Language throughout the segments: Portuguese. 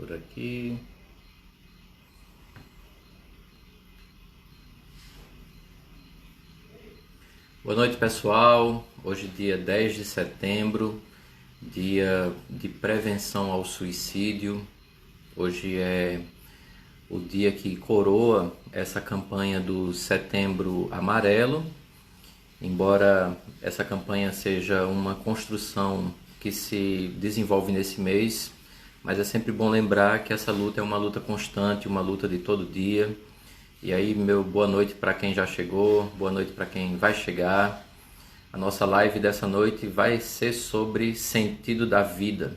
por aqui. Boa noite, pessoal. Hoje, dia 10 de setembro, dia de prevenção ao suicídio. Hoje é o dia que coroa essa campanha do Setembro Amarelo. Embora essa campanha seja uma construção que se desenvolve nesse mês, mas é sempre bom lembrar que essa luta é uma luta constante, uma luta de todo dia. E aí, meu boa noite para quem já chegou, boa noite para quem vai chegar. A nossa live dessa noite vai ser sobre sentido da vida.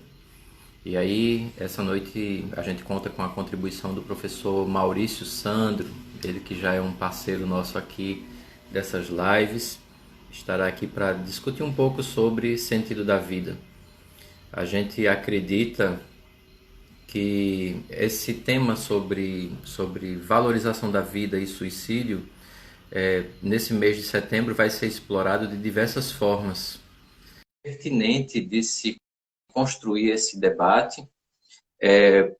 E aí, essa noite a gente conta com a contribuição do professor Maurício Sandro, ele que já é um parceiro nosso aqui dessas lives, estará aqui para discutir um pouco sobre sentido da vida. A gente acredita que esse tema sobre valorização da vida e suicídio, nesse mês de setembro, vai ser explorado de diversas formas. É pertinente de se construir esse debate,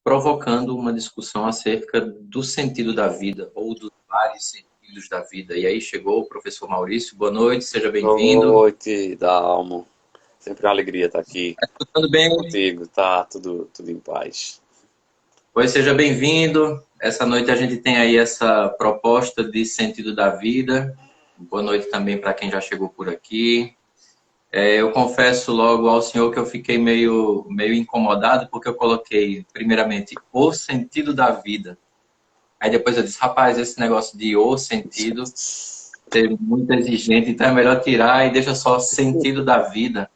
provocando uma discussão acerca do sentido da vida, ou dos vários sentidos da vida. E aí chegou o professor Maurício. Boa noite, seja Boa bem-vindo. noite, Dalmo. Sempre uma alegria estar aqui Tudo bem? contigo, tá? Tudo em paz. Pois seja bem-vindo. Essa noite a gente tem aí essa proposta de sentido da vida. Boa noite também para quem já chegou por aqui. Eu confesso logo ao senhor que eu fiquei meio incomodado porque eu coloquei, primeiramente, o sentido da vida. Aí depois eu disse, rapaz, esse negócio de o sentido é muito exigente, então é melhor tirar e deixa só sentido da vida.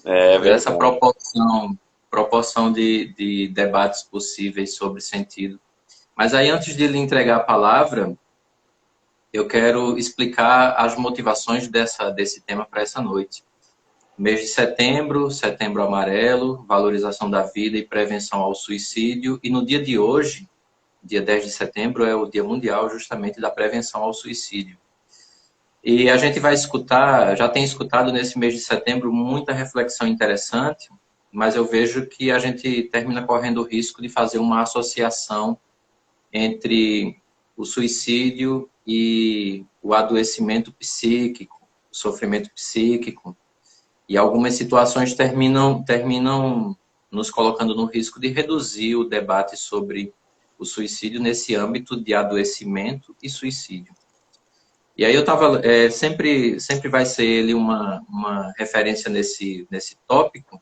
É Para ver essa verdade. proporção de debates possíveis sobre sentido. Mas aí, antes de lhe entregar a palavra, eu quero explicar as motivações desse tema para essa noite. Mês de setembro, setembro amarelo, valorização da vida e prevenção ao suicídio. E no dia de hoje, dia 10 de setembro, é o Dia Mundial justamente da prevenção ao suicídio. E a gente vai escutar, já tem escutado nesse mês de setembro muita reflexão interessante, mas eu vejo que a gente termina correndo o risco de fazer uma associação entre o suicídio e o adoecimento psíquico, o sofrimento psíquico. E algumas situações terminam nos colocando no risco de reduzir o debate sobre o suicídio nesse âmbito de adoecimento e suicídio. E aí eu estava, sempre vai ser ele uma referência nesse tópico,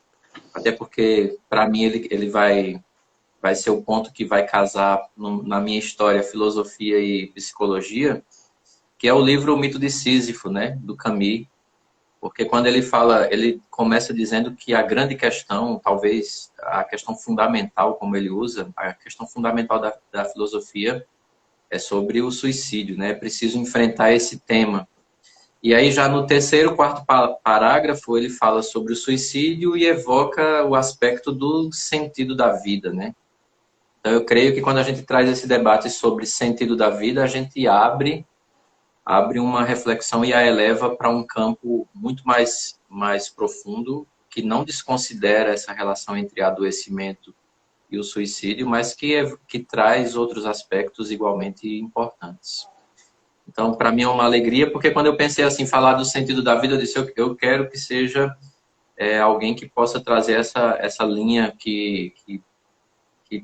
até porque, para mim, ele vai ser o ponto que vai casar na minha história, filosofia e psicologia, que é o livro O Mito de Sísifo, né, do Camus. Porque quando ele fala, ele começa dizendo que a grande questão, talvez a questão fundamental, como ele usa, a questão fundamental da filosofia é sobre o suicídio, né? É preciso enfrentar esse tema. E aí já no terceiro, quarto parágrafo, ele fala sobre o suicídio e evoca o aspecto do sentido da vida, né? Então eu creio que quando a gente traz esse debate sobre sentido da vida, a gente abre uma reflexão e a eleva para um campo muito mais profundo, que não desconsidera essa relação entre adoecimento e o suicídio, mas que traz outros aspectos igualmente importantes. Então, para mim é uma alegria, porque quando eu pensei assim, falar do sentido da vida, eu disse, eu quero que seja alguém que possa trazer essa linha que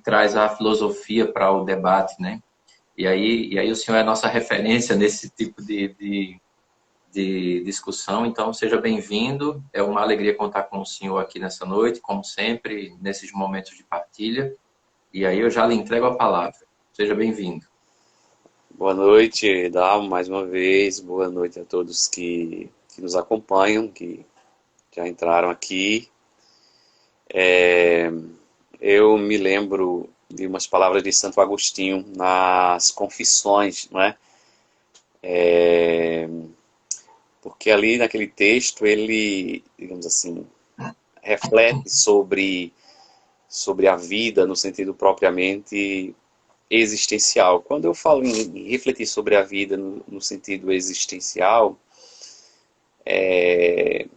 traz a filosofia para o debate, né? E aí o senhor é a nossa referência nesse tipo de discussão, então seja bem-vindo. É uma alegria contar com o senhor aqui nessa noite, como sempre, nesses momentos de partilha. E aí eu já lhe entrego a palavra. Seja bem-vindo. Boa noite, Dalmo, mais uma vez. Boa noite a todos que nos acompanham, que já entraram aqui. Eu me lembro de umas palavras de Santo Agostinho nas Confissões, não é? Porque ali naquele texto ele, digamos assim, reflete sobre a vida no sentido propriamente existencial. Quando eu falo em refletir sobre a vida no sentido existencial,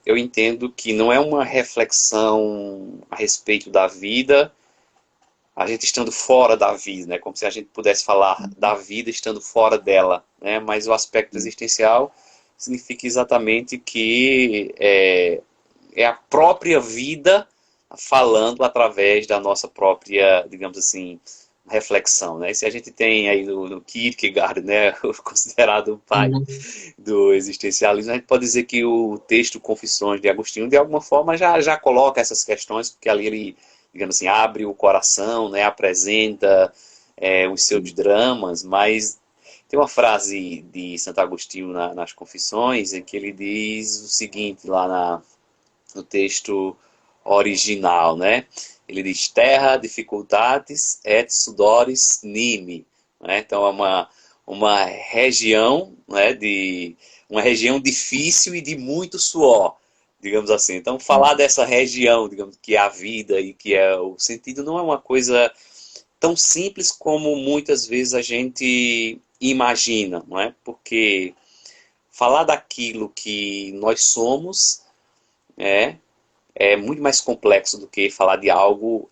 eu entendo que não é uma reflexão a respeito da vida a gente estando fora da vida, né? Como se a gente pudesse falar da vida estando fora dela, né? Mas o aspecto existencial significa exatamente que é a própria vida falando através da nossa própria, digamos assim, reflexão, né? E se a gente tem aí no Kierkegaard, né, considerado o pai Uhum. do existencialismo, a gente pode dizer que o texto Confissões de Agostinho, de alguma forma, já coloca essas questões, porque ali ele, digamos assim, abre o coração, né, apresenta os seus dramas, mas tem uma frase de Santo Agostinho nas Confissões em que ele diz o seguinte, lá no texto original, né? Ele diz, terra dificultatis et sudores nimi. Né? Então é uma região, né, uma região difícil e de muito suor, digamos assim. Então falar dessa região, digamos, que é a vida e que é o sentido, não é uma coisa tão simples como muitas vezes a gente imagina, não é? Porque falar daquilo que nós somos é muito mais complexo do que falar de algo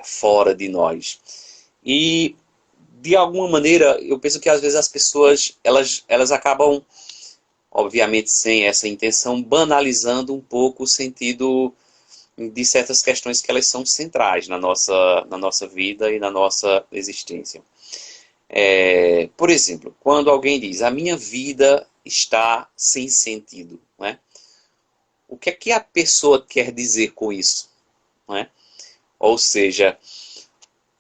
fora de nós. E, de alguma maneira, eu penso que às vezes as pessoas, elas acabam, obviamente sem essa intenção, banalizando um pouco o sentido de certas questões que elas são centrais na nossa vida e na nossa existência. Por exemplo, quando alguém diz, a minha vida está sem sentido, né? O que é que a pessoa quer dizer com isso? Não é? Ou seja,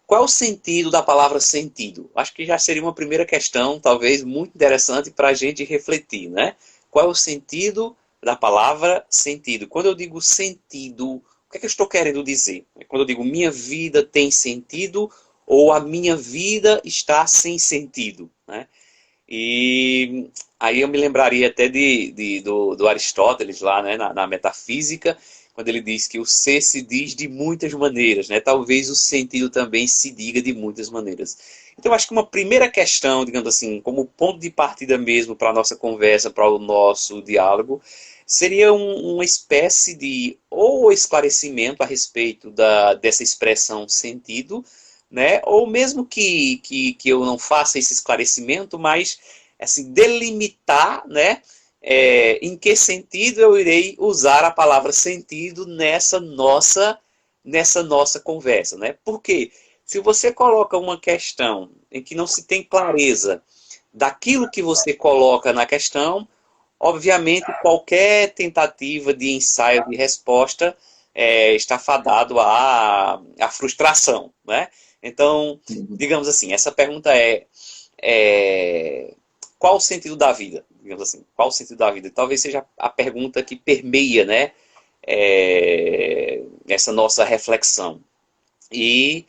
qual é o sentido da palavra sentido? Acho que já seria uma primeira questão, talvez, muito interessante para a gente refletir, né? Qual é o sentido da palavra sentido? Quando eu digo sentido, o que é que eu estou querendo dizer? Quando eu digo minha vida tem sentido ou a minha vida está sem sentido, né? E aí eu me lembraria até do Aristóteles lá, né, na Metafísica, quando ele diz que o ser se diz de muitas maneiras, né? Talvez o sentido também se diga de muitas maneiras. Então eu acho que uma primeira questão, digamos assim, como ponto de partida mesmo para a nossa conversa, para o nosso diálogo, seria uma espécie de ou esclarecimento a respeito dessa expressão sentido, né? Ou mesmo que eu não faça esse esclarecimento, mas assim, delimitar, né? Em que sentido eu irei usar a palavra sentido nessa nossa conversa, né? Porque se você coloca uma questão em que não se tem clareza daquilo que você coloca na questão, obviamente qualquer tentativa de ensaio de resposta está fadado à frustração, né? Então, digamos assim, essa pergunta qual o sentido da vida? Digamos assim, qual o sentido da vida? Talvez seja a pergunta que permeia, né, essa nossa reflexão. E,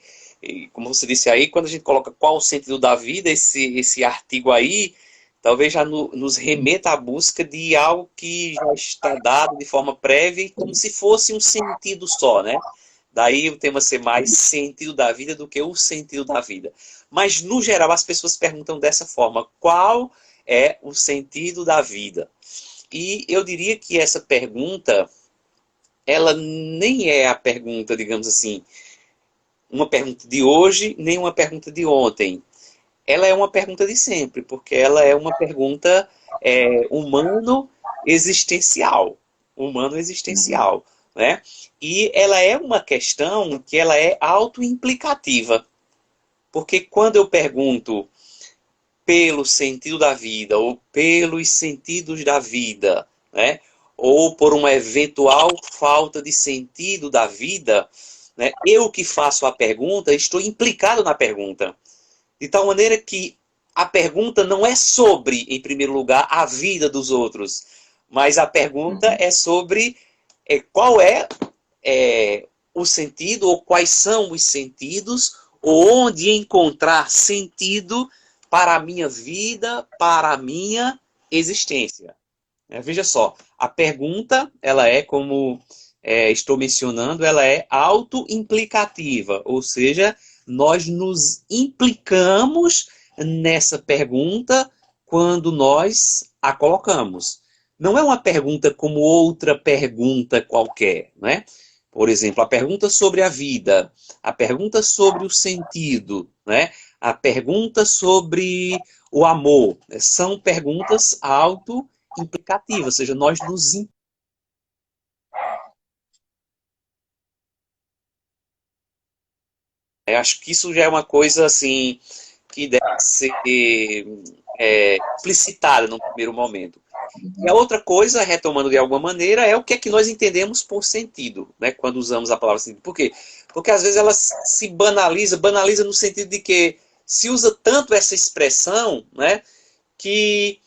como você disse aí, quando a gente coloca qual o sentido da vida, esse artigo aí, talvez já nos remeta à busca de algo que já está dado de forma prévia, como se fosse um sentido só, né? Daí o tema ser mais sentido da vida do que o sentido da vida. Mas, no geral, as pessoas perguntam dessa forma, qual é o sentido da vida? E eu diria que essa pergunta, ela nem é a pergunta, digamos assim, uma pergunta de hoje, nem uma pergunta de ontem. Ela é uma pergunta de sempre, porque ela é uma pergunta humano-existencial. Humano-existencial, né? E ela é uma questão que ela é autoimplicativa. Porque quando eu pergunto pelo sentido da vida, ou pelos sentidos da vida, né? Ou por uma eventual falta de sentido da vida, né? Eu que faço a pergunta, estou implicado na pergunta. De tal maneira que a pergunta não é sobre, em primeiro lugar, a vida dos outros, mas a pergunta é sobre qual o sentido, ou quais são os sentidos, ou onde encontrar sentido para a minha vida, para a minha existência. Veja só, a pergunta, ela é, como estou mencionando, ela é autoimplicativa, ou seja, nós nos implicamos nessa pergunta quando nós a colocamos. Não é uma pergunta como outra pergunta qualquer, né? Por exemplo, a pergunta sobre a vida, a pergunta sobre o sentido, né? A pergunta sobre o amor, né? São perguntas auto-implicativas, ou seja, nós nos... Eu acho que isso já é uma coisa assim que deve ser explicitada no primeiro momento. E a outra coisa, retomando de alguma maneira, é o que é que nós entendemos por sentido, né? Quando usamos a palavra sentido. Por quê? Porque às vezes ela se banaliza no sentido de que se usa tanto essa expressão, né? Que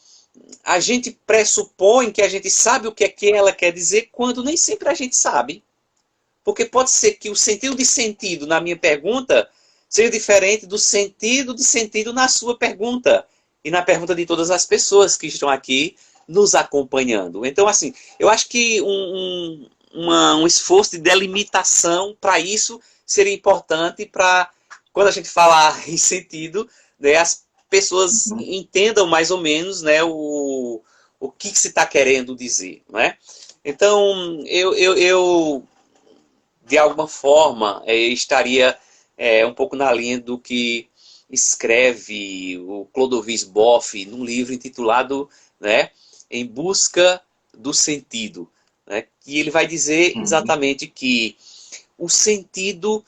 a gente pressupõe que a gente sabe o que é que ela quer dizer, quando nem sempre a gente sabe. Porque pode ser que o sentido de sentido na minha pergunta seja diferente do sentido de sentido na sua pergunta. E na pergunta de todas as pessoas que estão aqui nos acompanhando. Então, assim, eu acho que um esforço de delimitação para isso seria importante para, quando a gente falar em sentido, né, as pessoas entendam mais ou menos, né, o que se está querendo dizer. Né? Então, eu de alguma forma, estaria um pouco na linha do que escreve o Clodovis Boff num livro intitulado, né, Em Busca do Sentido. Né? E ele vai dizer exatamente que o sentido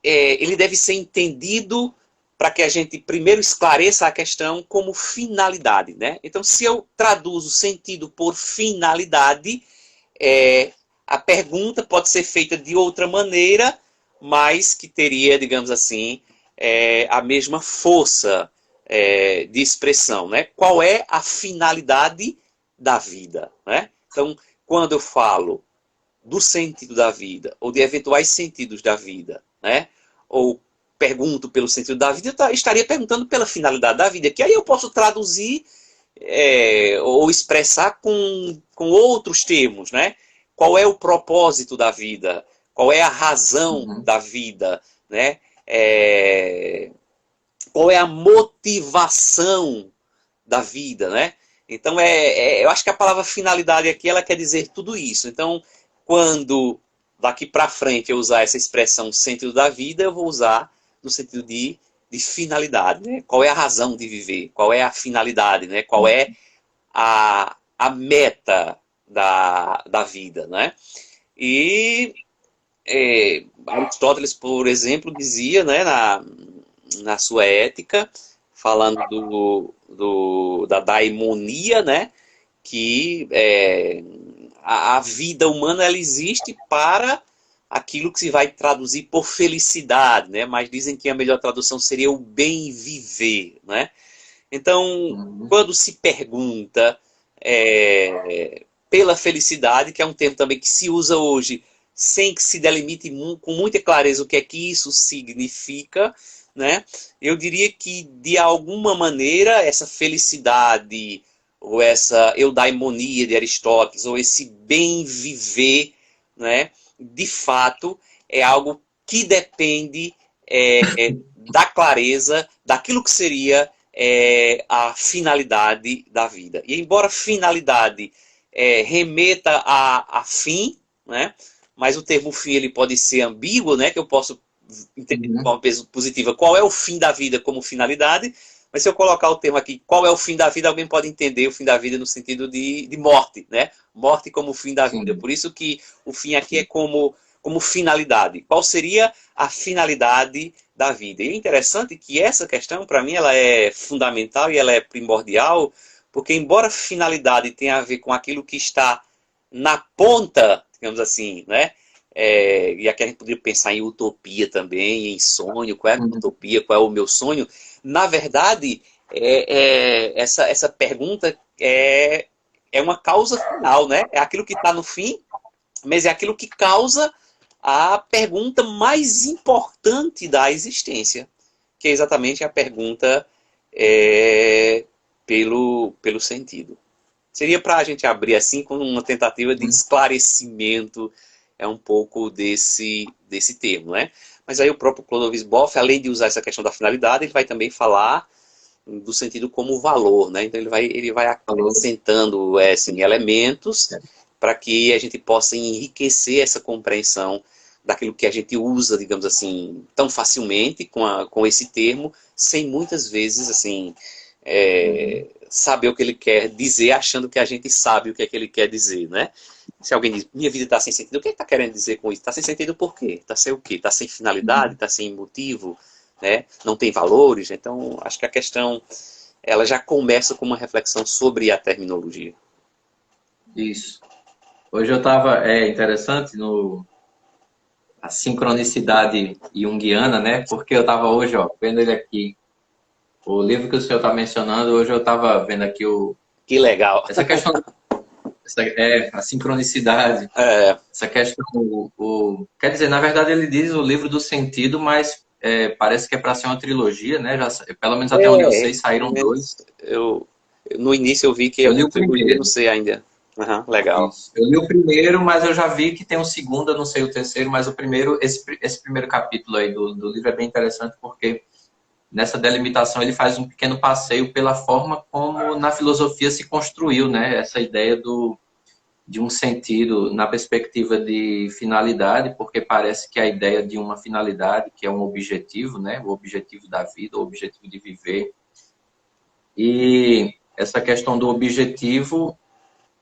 ele deve ser entendido para que a gente primeiro esclareça a questão como finalidade. Né? Então, se eu traduzo sentido por finalidade, a pergunta pode ser feita de outra maneira, mas que teria, digamos assim, a mesma força de expressão. Né? Qual é a finalidade da vida? Né? Então, quando eu falo do sentido da vida, ou de eventuais sentidos da vida, né? Ou pergunto pelo sentido da vida, eu estaria perguntando pela finalidade da vida, que aí eu posso traduzir ou expressar com outros termos, né? Qual é o propósito da vida? Qual é a razão da vida? Né? Qual é a motivação da vida? Né? Então, eu acho que a palavra finalidade aqui, ela quer dizer tudo isso. Então, quando daqui para frente eu usar essa expressão sentido da vida, eu vou usar no sentido de finalidade. Né? Qual é a razão de viver? Qual é a finalidade? Né? Qual é a meta da vida? Né? E Aristóteles, por exemplo, dizia, né, na sua ética, falando da daimonia, né, que a vida humana ela existe para aquilo que se vai traduzir por felicidade, né, mas dizem que a melhor tradução seria o bem viver. Né? Então, quando se pergunta pela felicidade, que é um termo também que se usa hoje, sem que se delimite com muita clareza o que é que isso significa, né? Eu diria que, de alguma maneira, essa felicidade, ou essa eudaimonia de Aristóteles, ou esse bem viver, né? De fato, é algo que depende da clareza daquilo que seria a finalidade da vida. E embora finalidade remeta a fim, né? Mas o termo fim ele pode ser ambíguo, né? Que eu posso entender de forma positiva qual é o fim da vida como finalidade, mas se eu colocar o termo aqui, qual é o fim da vida, alguém pode entender o fim da vida no sentido de morte, né? Morte como fim da vida. Por isso que o fim aqui é como finalidade. Qual seria a finalidade da vida? E é interessante que essa questão, para mim, ela é fundamental e ela é primordial, porque embora finalidade tenha a ver com aquilo que está na ponta, digamos assim, né? E aqui a gente poderia pensar em utopia também, em sonho, qual é a minha utopia, qual é o meu sonho. Na verdade, essa pergunta é uma causa final, né? É aquilo que está no fim, mas é aquilo que causa a pergunta mais importante da existência, que é exatamente a pergunta pelo sentido. Seria para a gente abrir assim com uma tentativa de esclarecimento um pouco desse termo, né? Mas aí o próprio Clodovis Boff, além de usar essa questão da finalidade, ele vai também falar do sentido como valor, né? Então ele vai acrescentando elementos para que a gente possa enriquecer essa compreensão daquilo que a gente usa, digamos assim, tão facilmente com esse termo, sem muitas vezes, assim, saber o que ele quer dizer, achando que a gente sabe o que é que ele quer dizer, né? Se alguém diz, minha vida está sem sentido, o que ele está querendo dizer com isso? Está sem sentido por quê? Está sem o quê? Está sem finalidade? Está sem motivo? Né? Não tem valores? Então, acho que a questão, ela já começa com uma reflexão sobre a terminologia. Isso. Hoje eu estava, interessante, a sincronicidade junguiana, né? Porque eu estava hoje, ó, vendo ele aqui, o livro que o senhor está mencionando, hoje eu estava vendo aqui Que legal. essa questão, a sincronicidade, É, essa questão, quer dizer, na verdade ele diz o livro do sentido, mas parece que é para ser uma trilogia, né? Pelo menos até onde eu sei, saíram dois. no início eu vi que é Eu li uma o trilogia, não primeiro. sei ainda. Uhum, legal. Isso. Eu li o primeiro, mas eu já vi que tem um segundo, eu não sei o terceiro, mas o primeiro, esse primeiro capítulo aí do livro é bem interessante porque nessa delimitação ele faz um pequeno passeio pela forma como na filosofia se construiu, né? Essa ideia de um sentido na perspectiva de finalidade, porque parece que a ideia de uma finalidade, que é um objetivo, né? O objetivo da vida, o objetivo de viver. E essa questão do objetivo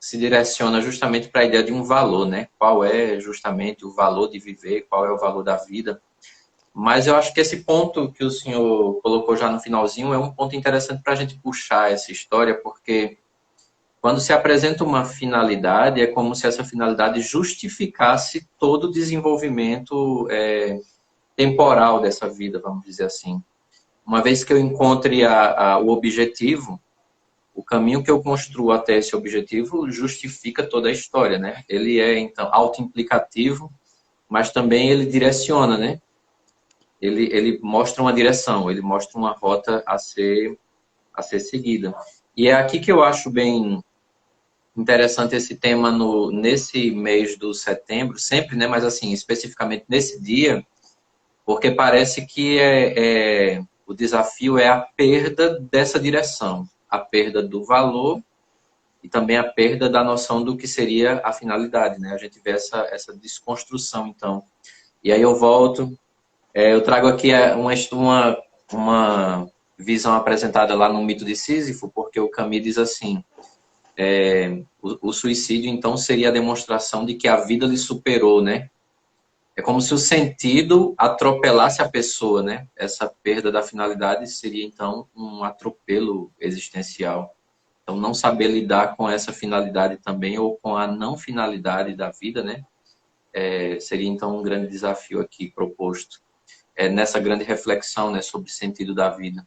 se direciona justamente para a ideia de um valor, né? Qual é justamente o valor de viver, qual é o valor da vida. Mas eu acho que esse ponto que o senhor colocou já no finalzinho é um ponto interessante para a gente puxar essa história, porque quando se apresenta uma finalidade, é como se essa finalidade justificasse todo o desenvolvimento temporal dessa vida, vamos dizer assim. Uma vez que eu encontre o objetivo, o caminho que eu construo até esse objetivo justifica toda a história, né? Ele é, então, autoimplicativo, mas também ele direciona, né? Ele mostra uma direção, ele mostra uma rota a ser seguida. E é aqui que eu acho bem interessante esse tema nesse mês do setembro, sempre, né? Mas assim, especificamente nesse dia, porque parece que o desafio é a perda dessa direção, a perda do valor e também a perda da noção do que seria a finalidade, né? A gente vê essa desconstrução, então. E aí eu volto, eu trago aqui uma visão apresentada lá no mito de Sísifo, porque o Camus diz assim, o suicídio, então, seria a demonstração de que a vida lhe superou, né? É como se o sentido atropelasse a pessoa, né? Essa perda da finalidade seria, então, um atropelo existencial. Então, não saber lidar com essa finalidade também, ou com a não finalidade da vida, né? Seria, então, um grande desafio aqui proposto. Nessa grande reflexão, né, sobre o sentido da vida.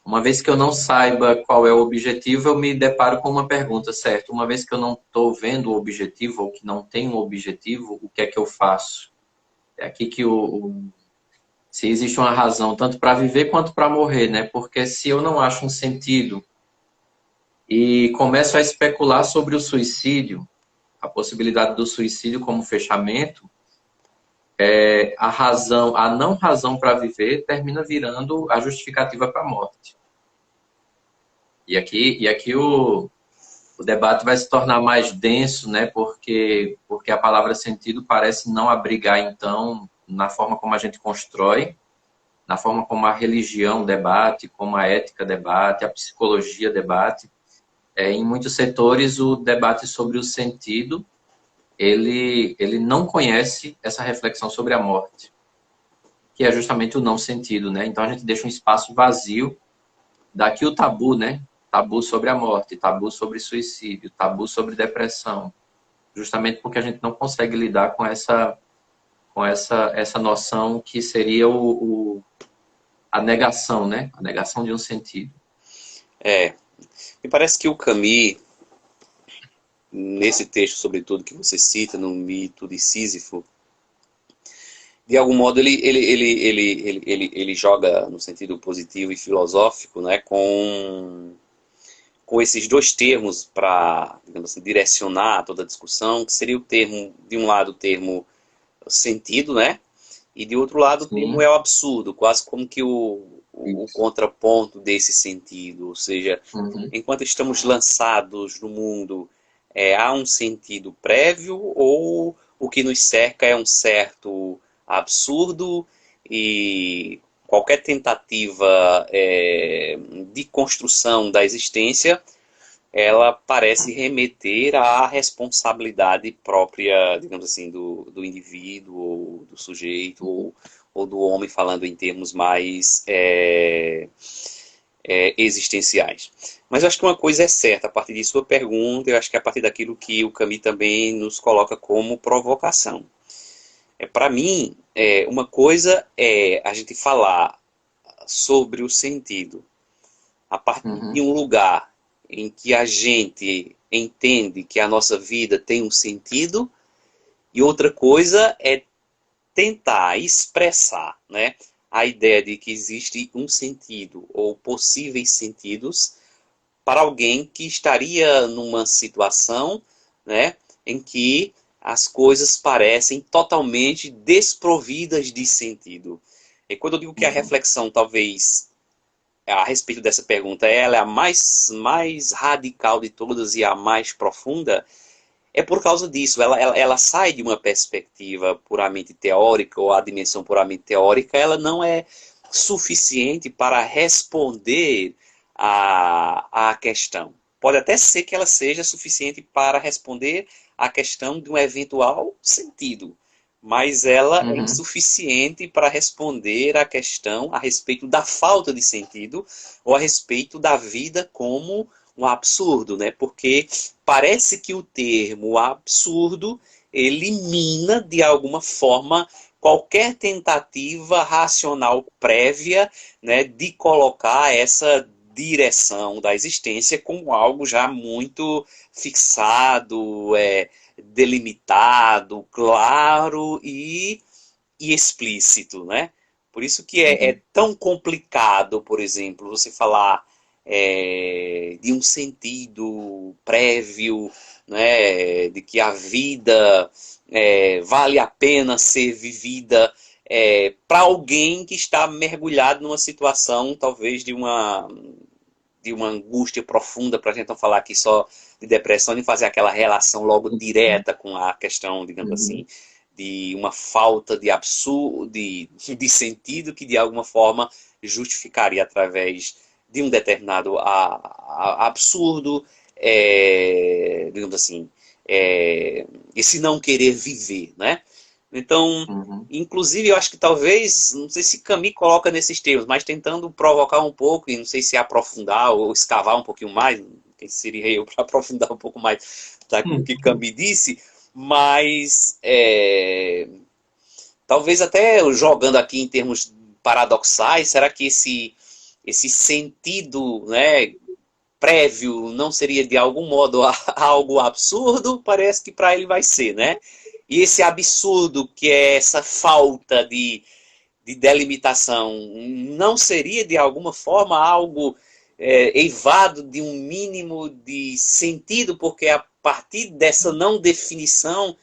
Uma vez que eu não saiba qual é o objetivo, eu me deparo com uma pergunta, certo? Uma vez que eu não estou vendo o objetivo, ou que não tenho um objetivo, o que é que eu faço? É aqui que se existe uma razão, tanto para viver quanto para morrer, né? Porque se eu não acho um sentido e começo a especular sobre o suicídio, a possibilidade do suicídio como fechamento, a não razão para viver termina virando a justificativa para a morte. E aqui o debate vai se tornar mais denso, né? Porque a palavra sentido parece não abrigar, então, na forma como a gente constrói, na forma como a religião debate, como a ética debate, a psicologia debate. Em muitos setores, o debate sobre o sentido, ele não conhece essa reflexão sobre a morte, que é justamente o não sentido, né? Então, a gente deixa um espaço vazio, daqui o tabu, né? Tabu sobre a morte, tabu sobre suicídio, tabu sobre depressão, justamente porque a gente não consegue lidar com essa noção que seria a negação, né? A negação de um sentido. Me parece que o Camus, nesse texto, sobretudo, que você cita, no mito de Sísifo, de algum modo ele joga no sentido positivo e filosófico, né, com esses dois termos para, digamos assim, direcionar toda a discussão, que seria o termo, de um lado, o termo sentido, né, e de outro lado o termo Sim. é o absurdo, quase como que o contraponto desse sentido, ou seja, Uhum. enquanto estamos lançados no mundo há um sentido prévio ou o que nos cerca é um certo absurdo e qualquer tentativa de construção da existência, ela parece remeter à responsabilidade própria, digamos assim, do indivíduo, ou do sujeito, ou do homem, falando em termos mais existenciais. Mas eu acho que uma coisa é certa, a partir de sua pergunta, eu acho que é a partir daquilo que o Camus também nos coloca como provocação. Para mim, uma coisa é a gente falar sobre o sentido a partir de um lugar em que a gente entende que a nossa vida tem um sentido, e outra coisa é tentar expressar, né, a ideia de que existe um sentido ou possíveis sentidos para alguém que estaria numa situação, né, em que as coisas parecem totalmente desprovidas de sentido. E quando eu digo que a reflexão talvez a respeito dessa pergunta, ela é a mais radical de todas e a mais profunda, é por causa disso. Ela sai de uma perspectiva puramente teórica, ou a dimensão puramente teórica, ela não é suficiente para responder à questão. Pode até ser que ela seja suficiente para responder à questão de um eventual sentido, mas ela é insuficiente para responder à questão a respeito da falta de sentido ou a respeito da vida como um absurdo, né? Porque parece que o termo absurdo elimina, de alguma forma, qualquer tentativa racional prévia, né, de colocar essa direção da existência como algo já muito fixado, delimitado, claro e explícito, né? Por isso que é tão complicado, por exemplo, você falar de um sentido prévio, né, de que a vida vale a pena ser vivida para alguém que está mergulhado numa situação, talvez, de uma angústia profunda, para a gente não falar aqui só de depressão, e fazer aquela relação logo direta com a questão, digamos assim, de uma falta de absurdo, de sentido que de alguma forma justificaria através de um determinado absurdo, digamos assim, esse não querer viver, né? Então, inclusive, eu acho que talvez, não sei se Camus coloca nesses termos, mas tentando provocar um pouco, e não sei se aprofundar ou escavar um pouquinho mais, quem seria eu para aprofundar um pouco mais daquilo que Camus disse, mas talvez até jogando aqui em termos paradoxais, será que esse sentido, né, prévio não seria de algum modo algo absurdo? Parece que para ele vai ser, né? E esse absurdo que é essa falta de delimitação não seria de alguma forma algo eivado de um mínimo de sentido, porque é a partir dessa não definição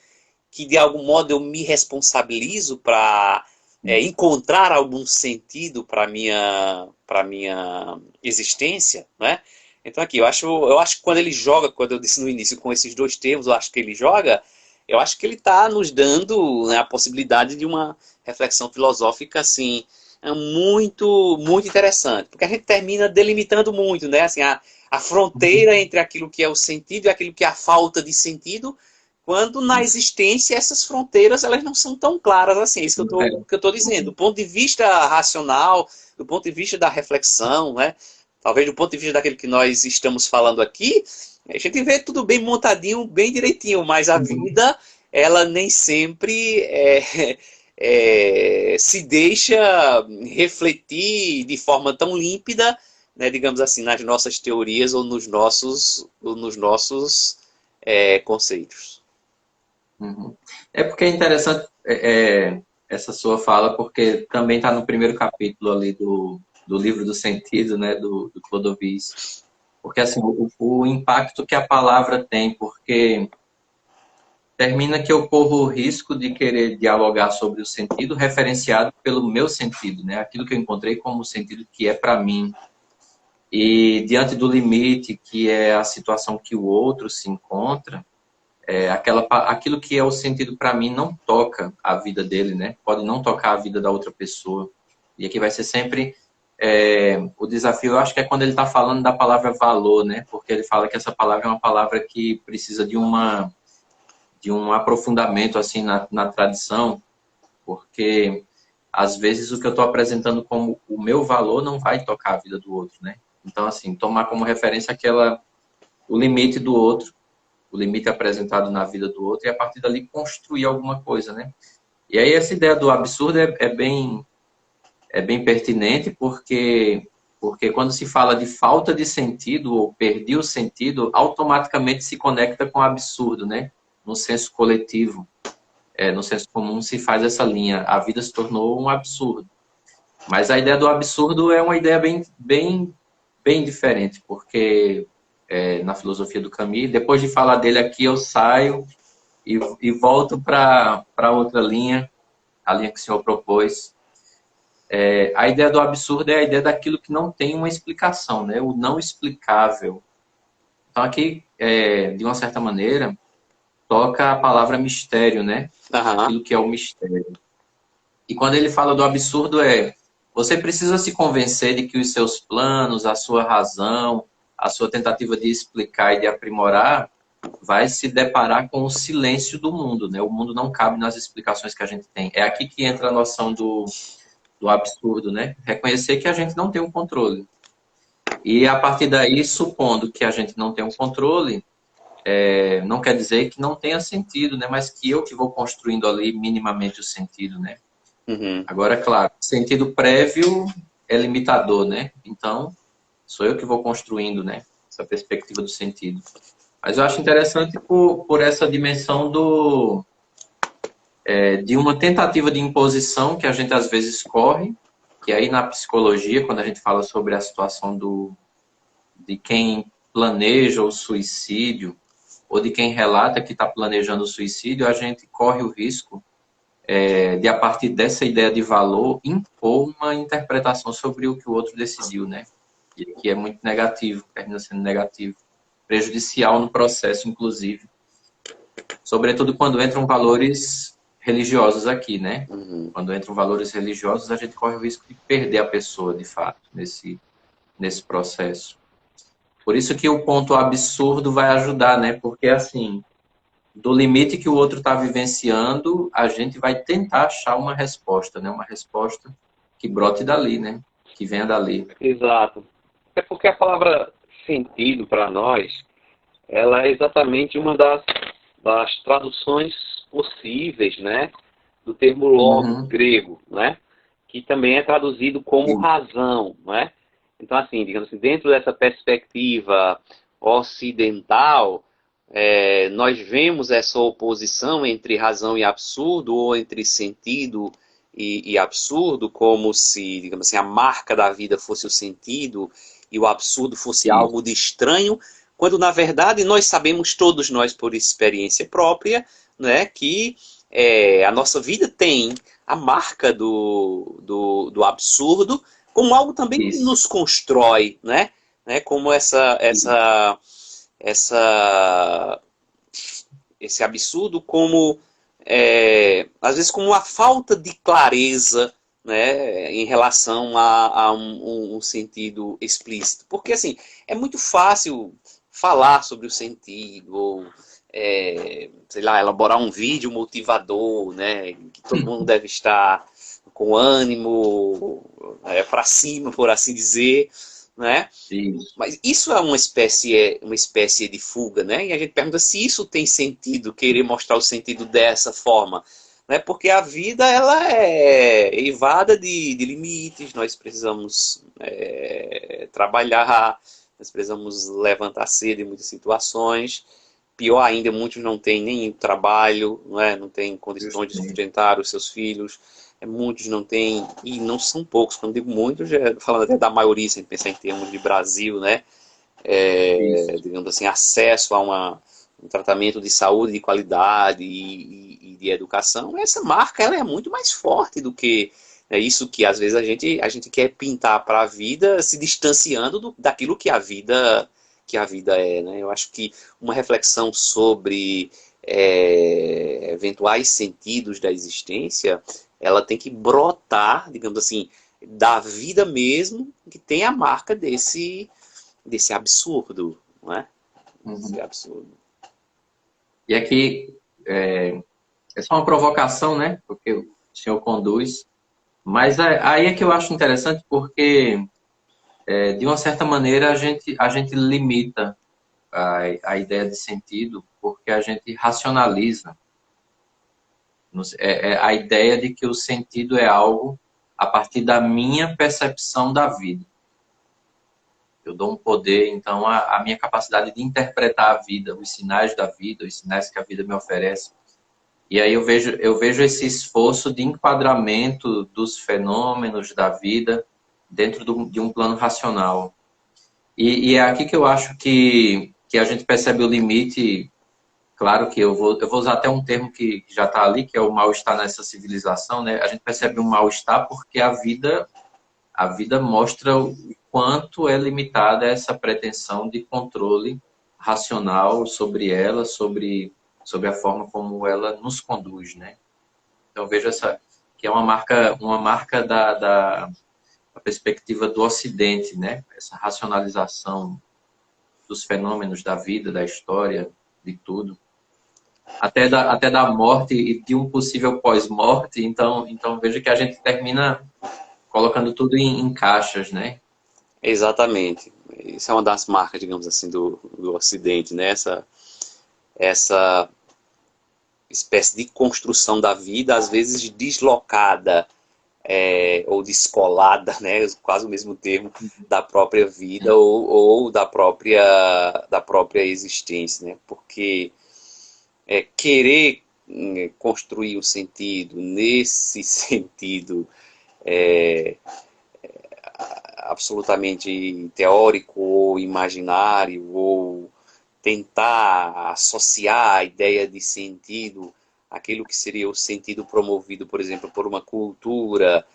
que de algum modo eu me responsabilizo para encontrar algum sentido para minha existência, né? Então aqui, eu acho que quando ele joga, quando eu disse no início com esses dois termos, eu acho que ele joga, eu acho que ele está nos dando, né, a possibilidade de uma reflexão filosófica assim, muito, muito interessante, porque a gente termina delimitando muito, né? Assim, a fronteira entre aquilo que é o sentido e aquilo que é a falta de sentido, quando na existência essas fronteiras elas não são tão claras assim. É isso que eu estou dizendo. Do ponto de vista racional, do ponto de vista da reflexão, né? Talvez do ponto de vista daquilo que nós estamos falando aqui, a gente vê tudo bem montadinho, bem direitinho, mas a vida, ela nem sempre se deixa refletir de forma tão límpida, né, digamos assim, nas nossas teorias ou nos nossos conceitos. É porque é interessante essa sua fala, porque também está no primeiro capítulo ali do livro do sentido, né, do Clodovil. Porque assim, o impacto que a palavra tem, porque termina que eu corro o risco de querer dialogar sobre o sentido referenciado pelo meu sentido, né? Aquilo que eu encontrei como sentido que é para mim. E diante do limite, que é a situação que o outro se encontra, aquilo que é o sentido para mim não toca a vida dele, né? Pode não tocar a vida da outra pessoa. E aqui vai ser sempre o desafio, eu acho que é quando ele está falando da palavra valor, né? Porque ele fala que essa palavra é uma palavra que precisa de um aprofundamento assim na tradição, porque às vezes o que eu estou apresentando como o meu valor não vai tocar a vida do outro, né? Então, assim, tomar como referência o limite do outro, o limite apresentado na vida do outro, e a partir dali construir alguma coisa, né? E aí essa ideia do absurdo é bem pertinente, porque quando se fala de falta de sentido ou perdi o sentido, automaticamente se conecta com o absurdo, né? No senso coletivo, no senso comum se faz essa linha. A vida se tornou um absurdo. Mas a ideia do absurdo é uma ideia bem diferente, porque na filosofia do Camus, depois de falar dele aqui, eu saio e volto para outra linha, a linha que o senhor propôs. A ideia do absurdo é a ideia daquilo que não tem uma explicação, né? O não explicável. Então, aqui, de uma certa maneira, toca a palavra mistério, né? Aham. Aquilo que é o mistério. E quando ele fala do absurdo, você precisa se convencer de que os seus planos, a sua razão, a sua tentativa de explicar e de aprimorar vai se deparar com o silêncio do mundo, né? O mundo não cabe nas explicações que a gente tem. É aqui que entra a noção do absurdo, né? Reconhecer que a gente não tem um controle. E a partir daí, supondo que a gente não tem um controle, não quer dizer que não tenha sentido, né? Mas que eu que vou construindo ali minimamente o sentido, né? Uhum. Agora, claro, sentido prévio é limitador, né? Então, sou eu que vou construindo, né? Essa perspectiva do sentido. Mas eu acho interessante por essa dimensão de uma tentativa de imposição que a gente às vezes corre, que aí na psicologia, quando a gente fala sobre a situação de quem planeja o suicídio, ou de quem relata que está planejando o suicídio, a gente corre o risco de, a partir dessa ideia de valor, impor uma interpretação sobre o que o outro decidiu, né? E que é muito negativo, termina sendo negativo, prejudicial no processo, inclusive. Sobretudo quando entram valores religiosos aqui, né? Uhum. Quando entram valores religiosos, a gente corre o risco de perder a pessoa, de fato, nesse processo. Por isso que o ponto absurdo vai ajudar, né? Porque, assim, do limite que o outro está vivenciando, a gente vai tentar achar uma resposta, né? Uma resposta que brote dali, né? Que venha dali. Exato. É porque a palavra sentido para nós, ela é exatamente uma das traduções possíveis, né, do termo logos Uhum. grego, né, que também é traduzido como razão, né? Então, assim, digamos assim, dentro dessa perspectiva ocidental, nós vemos essa oposição entre razão e absurdo, ou entre sentido e absurdo, como se, digamos assim, a marca da vida fosse o sentido e o absurdo fosse algo de Isso. estranho, quando na verdade nós sabemos, todos nós por experiência própria, né, que a nossa vida tem a marca do absurdo como algo também que Isso. nos constrói, né, como essa esse absurdo como às vezes como uma falta de clareza, né, em relação a um sentido explícito, porque assim é muito fácil falar sobre o sentido ou sei lá, elaborar um vídeo motivador, né, que todo mundo deve estar com ânimo para cima, por assim dizer, né? Isso. Mas isso é uma espécie de fuga, né? E a gente pergunta se isso tem sentido, querer mostrar o sentido dessa forma, né? Porque a vida ela é eivada de limites, nós precisamos trabalhar, nós precisamos levantar cedo em muitas situações. Pior ainda, muitos não têm nem trabalho, não é? Não têm condições de Justamente. sustentar os seus filhos. Muitos não têm, e não são poucos, quando digo muitos, falando até da maioria, sem pensar em termos de Brasil, né? Isso. Digamos assim, acesso a um tratamento de saúde de qualidade e de educação. Essa marca ela é muito mais forte do que É isso que às vezes a gente quer pintar para a vida se distanciando daquilo que a vida é, né? Eu acho que uma reflexão sobre eventuais sentidos da existência, ela tem que brotar, digamos assim, da vida mesmo, que tem a marca desse absurdo, não é? Esse Uhum. absurdo. E aqui é só uma provocação, né? Porque o senhor conduz. Mas aí é que eu acho interessante porque, de uma certa maneira, a gente limita a ideia de sentido porque a gente racionaliza a ideia de que o sentido é algo a partir da minha percepção da vida. Eu dou um poder, então, à minha capacidade de interpretar a vida, os sinais da vida, os sinais que a vida me oferece. E aí eu vejo esse esforço de enquadramento dos fenômenos da vida dentro de um plano racional. E é aqui que eu acho que a gente percebe o limite. Claro que eu vou usar até um termo que já está ali, que é o mal-estar nessa civilização, né? A gente percebe um mal-estar porque a vida mostra o quanto é limitada essa pretensão de controle racional sobre ela, sobre a forma como ela nos conduz, né? Então vejo essa que é uma marca da perspectiva do Ocidente, né? Essa racionalização dos fenômenos da vida, da história, de tudo. Até da morte e de um possível pós-morte. Então vejo que a gente termina colocando tudo em caixas, né? Exatamente. Isso é uma das marcas, digamos assim, do Ocidente, né? Essa espécie de construção da vida, às vezes deslocada ou descolada, né? Quase o mesmo termo, da própria vida ou da própria existência, né? Porque querer construir um sentido nesse sentido absolutamente teórico ou imaginário, ou tentar associar a ideia de sentido àquilo que seria o sentido promovido, por exemplo, por uma cultura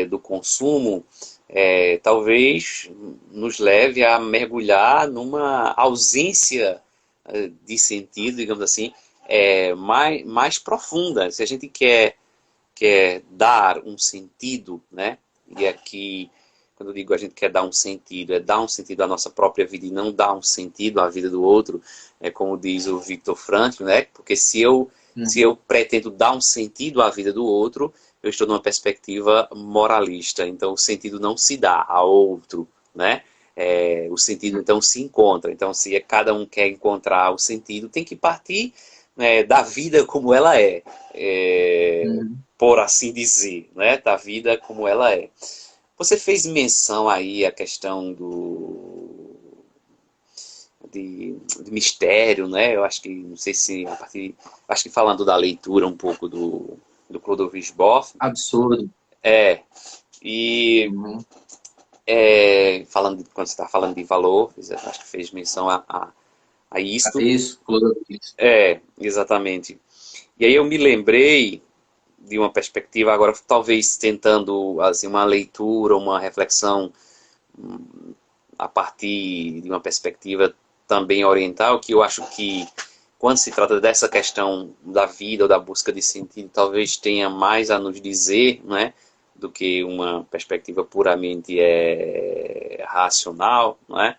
do consumo, talvez nos leve a mergulhar numa ausência de sentido, digamos assim, mais profunda. Se a gente quer dar um sentido, né? E aqui, quando eu digo a gente quer dar um sentido, é dar um sentido à nossa própria vida e não dar um sentido à vida do outro, como diz o Viktor Frankl, né? Porque se eu pretendo dar um sentido à vida do outro, eu estou numa perspectiva moralista. Então, o sentido não se dá a outro, né? O sentido, então, se encontra. Então, se cada um quer encontrar o sentido, tem que partir da vida como ela por assim dizer, né? Da vida como ela é. Você fez menção aí à questão de mistério, né? Eu acho que, não sei se a partir, acho que falando da leitura um pouco do Clodovis Boff, Absurdo. E Uhum. quando você está falando de valor, acho que fez menção a isto. Isso, cloroquina. Exatamente. E aí eu me lembrei de uma perspectiva, agora talvez tentando assim, uma leitura, uma reflexão a partir de uma perspectiva também oriental, que eu acho que quando se trata dessa questão da vida ou da busca de sentido, talvez tenha mais a nos dizer, né, do que uma perspectiva puramente racional, não é?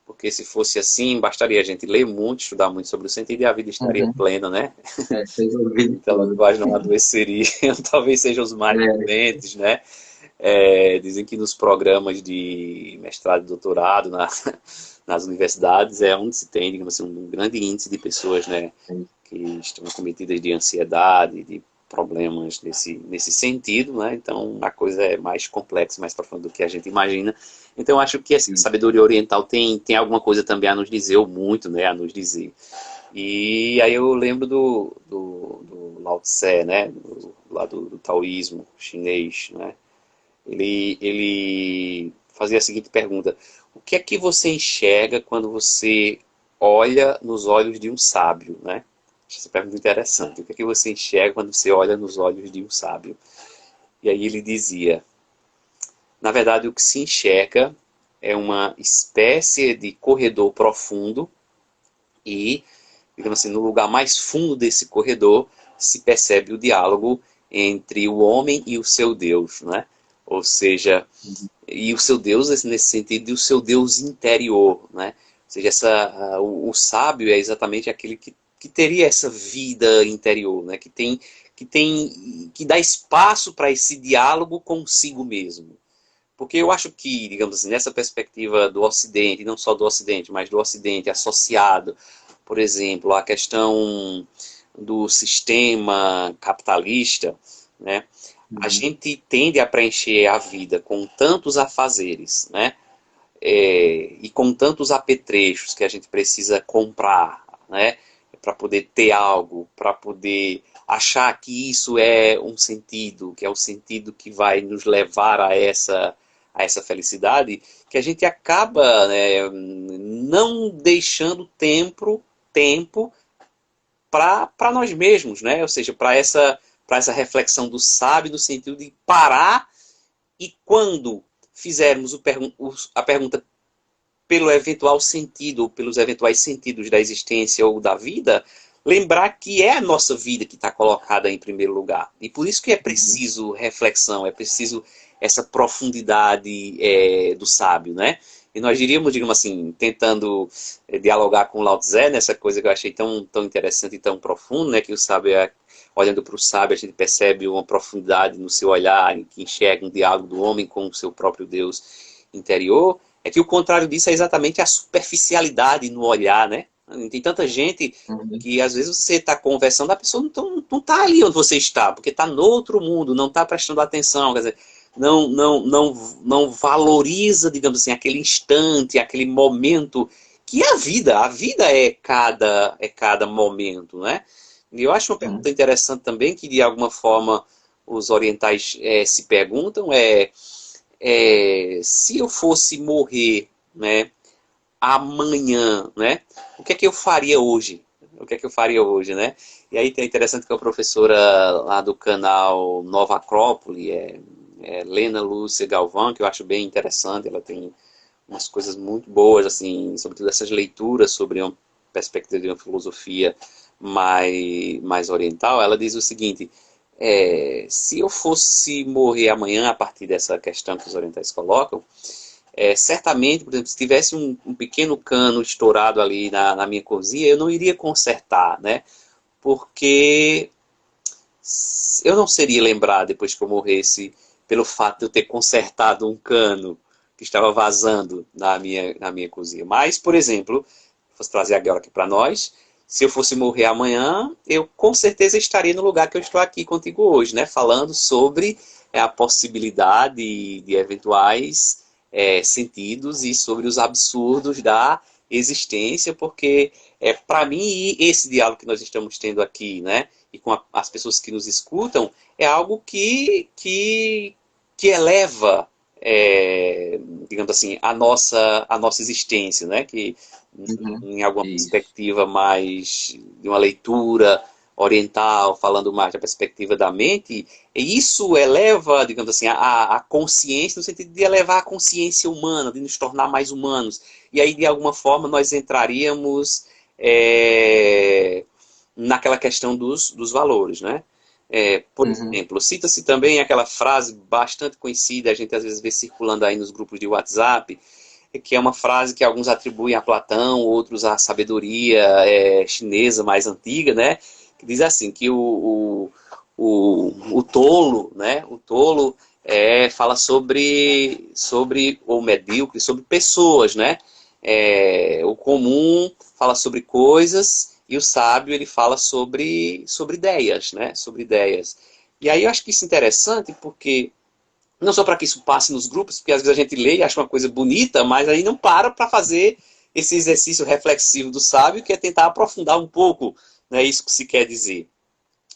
Porque se fosse assim, bastaria a gente ler muito, estudar muito sobre o sentido e a vida estaria Uhum. plena, né? Resolvido Então, tudo. quase não adoeceriam, talvez sejam os mais É, doentes, né? Dizem que nos programas de mestrado e doutorado nas universidades é onde se tem, digamos assim, um grande índice de pessoas, né, que estão cometidas de ansiedade, de problemas nesse sentido, né? Então a coisa é mais complexa, mais profunda do que a gente imagina. Então acho que a sabedoria oriental tem alguma coisa também a nos dizer, ou muito, né, a nos dizer. E aí eu lembro do Lao Tse, né, lá do taoísmo chinês, né? Ele fazia a seguinte pergunta: o que é que você enxerga quando você olha nos olhos de um sábio, né? Essa pergunta é interessante. O que é que você enxerga quando você olha nos olhos de um sábio? E aí ele dizia, na verdade o que se enxerga é uma espécie de corredor profundo e, digamos assim, no lugar mais fundo desse corredor se percebe o diálogo entre o homem e o seu Deus, né? Ou seja, e o seu Deus nesse sentido, e o seu Deus interior, né? Ou seja, o sábio é exatamente aquele que teria essa vida interior, né? Que dá espaço para esse diálogo consigo mesmo. Porque eu acho que, digamos assim, nessa perspectiva do Ocidente, não só do Ocidente, mas do Ocidente associado, por exemplo, à questão do sistema capitalista, né? A gente tende a preencher a vida com tantos afazeres, né? E com tantos apetrechos que a gente precisa comprar, né? Para poder ter algo, para poder achar que isso é um sentido, que é o sentido que vai nos levar a essa felicidade, que a gente acaba, né, não deixando tempo para nós mesmos, né? Ou seja, para essa reflexão do sábio, no sentido de parar e quando fizermos a pergunta pelo eventual sentido, ou pelos eventuais sentidos da existência ou da vida, lembrar que é a nossa vida que está colocada em primeiro lugar. E por isso que é preciso reflexão, é preciso essa profundidade do sábio, né? E nós diríamos, digamos assim, tentando dialogar com Lao Tse, nessa coisa que eu achei tão interessante e tão profunda, né? Que o sábio, olhando para o sábio, a gente percebe uma profundidade no seu olhar, em que enxerga um diálogo do homem com o seu próprio Deus interior. É que o contrário disso é exatamente a superficialidade no olhar, né? Tem tanta gente que às vezes você está conversando, a pessoa não está ali onde você está, porque está no outro mundo, não está prestando atenção, quer dizer, não valoriza, digamos assim, aquele instante, aquele momento, que é a vida. A vida é cada momento, né? E eu acho uma pergunta interessante também, que de alguma forma os orientais se perguntam, se eu fosse morrer, né, amanhã, né, o que é que eu faria hoje? O que é que eu faria hoje, né? E aí é interessante que a professora lá do canal Nova Acrópole, Lena Lúcia Galvão, que eu acho bem interessante, ela tem umas coisas muito boas, assim, sobretudo essas leituras sobre uma perspectiva de uma filosofia mais oriental. Ela diz o seguinte: se eu fosse morrer amanhã, a partir dessa questão que os orientais colocam, certamente, por exemplo, se tivesse um pequeno cano estourado ali na minha cozinha, eu não iria consertar, né? Porque eu não seria lembrado depois que eu morresse pelo fato de eu ter consertado um cano que estava vazando na minha cozinha. Mas, por exemplo, vou trazer agora aqui para nós, se eu fosse morrer amanhã, eu com certeza estaria no lugar que eu estou aqui contigo hoje, né? Falando sobre a possibilidade de eventuais sentidos e sobre os absurdos da existência, porque para mim esse diálogo que nós estamos tendo aqui, né? E com as pessoas que nos escutam, é algo que eleva, digamos assim, a nossa existência, né? Que em alguma perspectiva mais de uma leitura oriental, falando mais da perspectiva da mente, e isso eleva, digamos assim, a consciência, no sentido de elevar a consciência humana, de nos tornar mais humanos. E aí, de alguma forma, nós entraríamos naquela questão dos valores, né? Por exemplo, cita-se também aquela frase bastante conhecida, a gente às vezes vê circulando aí nos grupos de WhatsApp, que é uma frase que alguns atribuem a Platão, outros à sabedoria chinesa mais antiga, né? Que diz assim, que o tolo, né? O tolo fala sobre o medíocre, sobre pessoas, né? O comum fala sobre coisas e o sábio ele fala sobre ideias, né? Sobre ideias. E aí eu acho que isso é interessante porque não só para que isso passe nos grupos, porque às vezes a gente lê e acha uma coisa bonita, mas aí não para fazer esse exercício reflexivo do sábio, que é tentar aprofundar um pouco, né, isso que se quer dizer.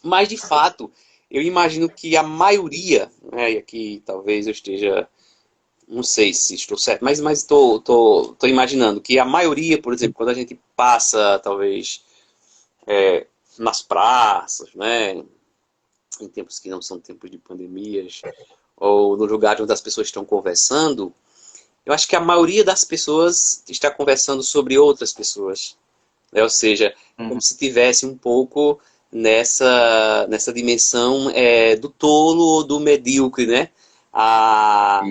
Mas, de fato, eu imagino que a maioria, né, e aqui talvez eu esteja, não sei se estou certo, mas estou imaginando que a maioria, por exemplo, quando a gente passa, talvez, nas praças, né, em tempos que não são tempos de pandemias, ou no lugar onde as pessoas estão conversando, eu acho que a maioria das pessoas está conversando sobre outras pessoas, né? Ou seja, como se tivesse um pouco nessa dimensão do tolo ou do medíocre, né? A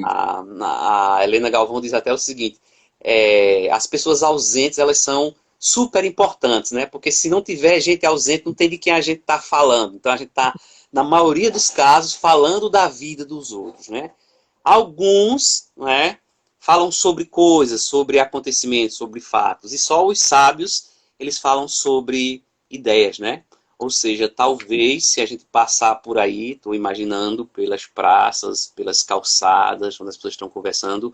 Helena Galvão diz até o seguinte, as pessoas ausentes, elas são super importantes, né? Porque se não tiver gente ausente, não tem de quem a gente está falando. Então a gente está, na maioria dos casos, falando da vida dos outros, né? Alguns, né, falam sobre coisas, sobre acontecimentos, sobre fatos. E só os sábios, eles falam sobre ideias, né? Ou seja, talvez se a gente passar por aí, estou imaginando, pelas praças, pelas calçadas, onde as pessoas estão conversando,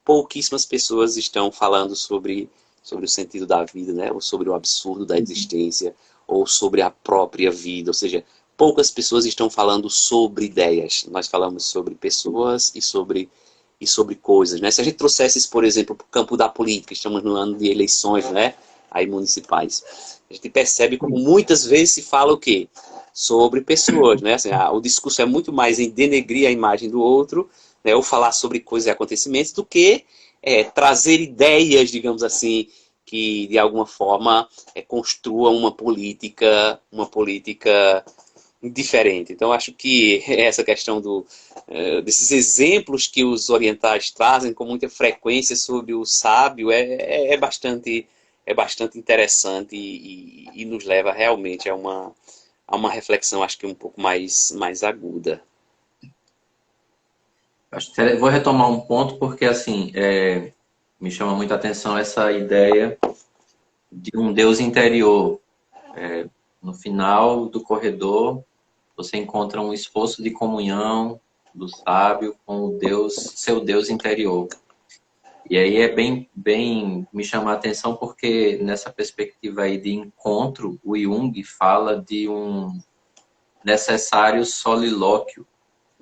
pouquíssimas pessoas estão falando sobre o sentido da vida, né? Ou sobre o absurdo da existência, ou sobre a própria vida. Ou seja, poucas pessoas estão falando sobre ideias. Nós falamos sobre pessoas e sobre coisas, né? Se a gente trouxesse isso, por exemplo, para o campo da política, estamos no ano de eleições, né? Aí municipais. A gente percebe como muitas vezes se fala o quê? Sobre pessoas, né? Assim, o discurso é muito mais em denegrir a imagem do outro, né? Ou falar sobre coisas e acontecimentos, do que trazer ideias, digamos assim, que de alguma forma construam uma política diferente. Então, acho que essa questão desses exemplos que os orientais trazem com muita frequência sobre o sábio é bastante interessante e nos leva realmente a uma reflexão, acho que um pouco mais aguda. Vou retomar um ponto porque, assim, me chama muita atenção essa ideia de um Deus interior. No final do corredor, você encontra um esforço de comunhão do sábio com o Deus, seu Deus interior. E aí é bem me chama a atenção porque nessa perspectiva aí de encontro, o Jung fala de um necessário solilóquio.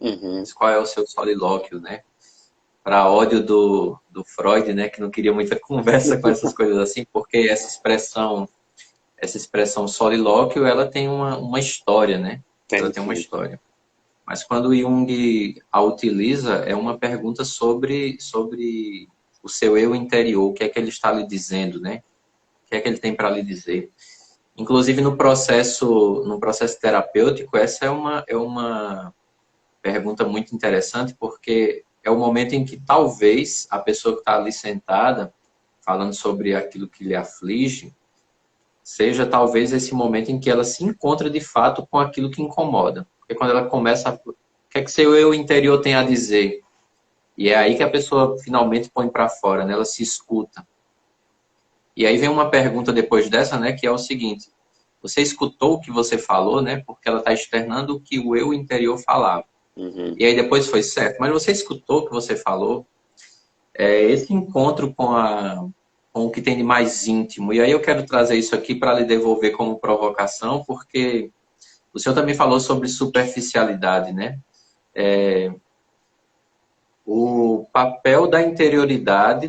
Uhum. Mas qual é o seu solilóquio, né? Para ódio do Freud, né, que não queria muita conversa com essas coisas assim, porque essa expressão solilóquio, ela tem uma história, né? Ela tem uma Entendi. história. Mas quando o Jung a utiliza, é uma pergunta sobre o seu eu interior, o que é que ele está lhe dizendo, né? O que é que ele tem para lhe dizer. Inclusive no processo terapêutico, essa é uma pergunta muito interessante, porque é o momento em que talvez a pessoa que está ali sentada, falando sobre aquilo que lhe aflige, seja talvez esse momento em que ela se encontra de fato com aquilo que incomoda. Porque quando ela começa o que é que seu eu interior tem a dizer? E é aí que a pessoa finalmente põe para fora, né? Ela se escuta. E aí vem uma pergunta depois dessa, né? Que é o seguinte: você escutou o que você falou, né? Porque ela está externando o que o eu interior falava. Uhum. E aí depois foi certo. Mas você escutou o que você falou? Esse encontro com o que tem de mais íntimo. E aí eu quero trazer isso aqui para lhe devolver como provocação, porque o senhor também falou sobre superficialidade, né? O papel da interioridade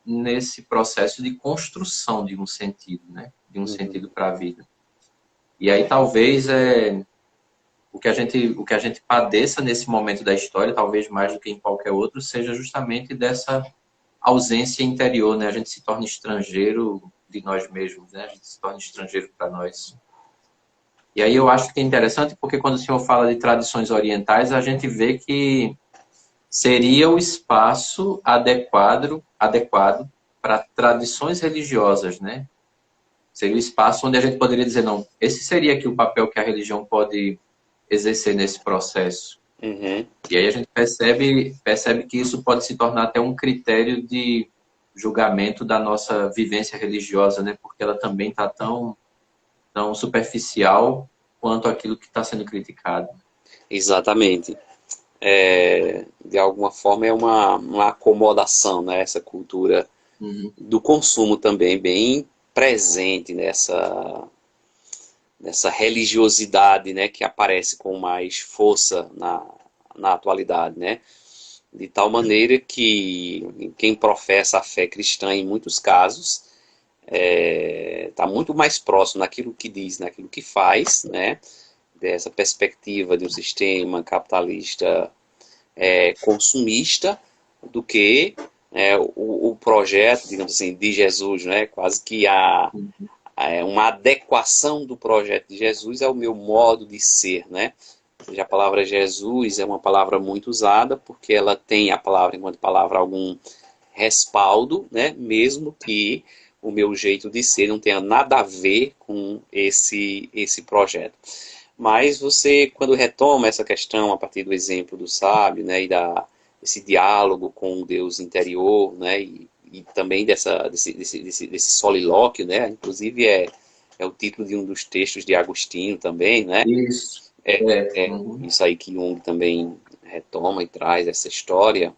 nesse processo de construção de um sentido, né? De um Uhum. sentido para a vida. E aí talvez o que a gente padeça nesse momento da história, talvez mais do que em qualquer outro, seja justamente dessa ausência interior, né? A gente se torna estrangeiro de nós mesmos, né? A gente se torna estrangeiro para nós. E aí eu acho que é interessante porque quando o senhor fala de tradições orientais, a gente vê que seria o espaço adequado para tradições religiosas, né? Seria o espaço onde a gente poderia dizer, não, esse seria aqui o papel que a religião pode exercer nesse processo. Uhum. E aí a gente percebe que isso pode se tornar até um critério de julgamento da nossa vivência religiosa, né? Porque ela também está tão superficial quanto aquilo que está sendo criticado. Exatamente. De alguma forma é uma acomodação, né? Essa cultura Uhum. do consumo também bem presente nessa religiosidade, né? Que aparece com mais força na atualidade, né? De tal maneira que quem professa a fé cristã, em muitos casos, está muito mais próximo naquilo que diz, naquilo que faz, né? dessa perspectiva de um sistema capitalista consumista do que o projeto, digamos assim, de Jesus, né? Quase que uma adequação do projeto de Jesus ao meu modo de ser, né? A palavra Jesus é uma palavra muito usada porque ela tem a palavra, enquanto palavra, algum respaldo, né? Mesmo que o meu jeito de ser não tenha nada a ver com esse projeto. Mas você, quando retoma essa questão a partir do exemplo do sábio, né, e esse diálogo com o Deus interior, né, e também desse solilóquio, né, inclusive é o título de um dos textos de Agostinho também, né, Isso. isso aí que Jung também retoma e traz essa história,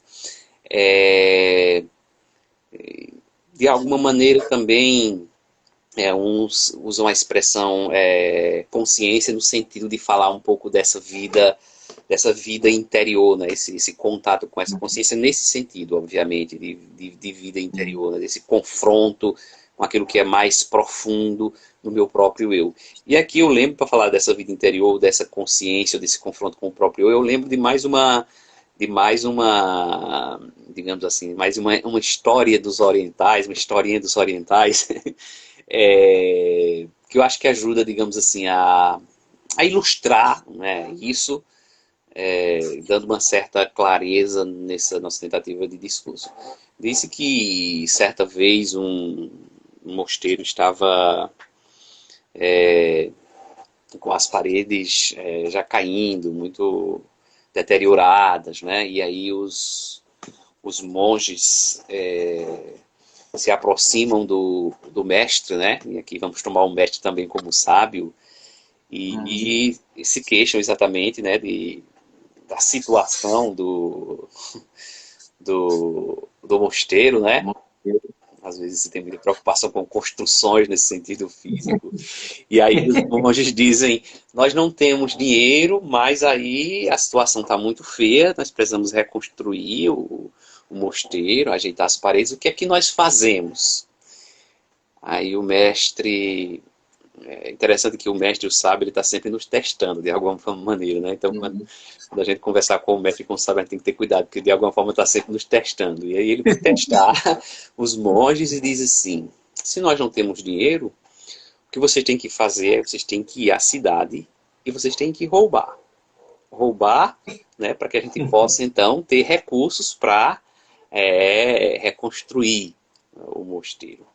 é, de alguma maneira também uns usam a expressão consciência no sentido de falar um pouco dessa vida interior, né? Esse contato com essa consciência nesse sentido, obviamente, de vida interior, né? Desse confronto com aquilo que é mais profundo no meu próprio eu. E aqui eu lembro, para falar dessa vida interior, dessa consciência, desse confronto com o próprio eu lembro de mais uma, digamos assim, mais uma história dos orientais, uma historinha dos orientais, que eu acho que ajuda, digamos assim, a ilustrar, né, isso, dando uma certa clareza nessa nossa tentativa de discurso. Disse que certa vez um mosteiro estava com as paredes já caindo, muito deterioradas, né? E aí os monges se aproximam do mestre, né? E aqui vamos tomar o mestre também como sábio, e se queixam exatamente, né, da situação do mosteiro, né? Às vezes tem muita preocupação com construções nesse sentido físico. E aí os monges dizem, nós não temos dinheiro, mas aí a situação está muito feia, nós precisamos reconstruir o mosteiro, ajeitar as paredes, o que é que nós fazemos? Aí o mestre... É interessante que o mestre, o sábio, ele está sempre nos testando de alguma maneira, né? Então, quando a gente conversar com o mestre e com o sábio, a gente tem que ter cuidado, porque de alguma forma está sempre nos testando. E aí ele vai testar os monges e diz assim, se nós não temos dinheiro, o que vocês têm que fazer é, vocês têm que ir à cidade e vocês têm que roubar. Roubar, né, para que a gente possa, então, ter recursos para reconstruir o mosteiro,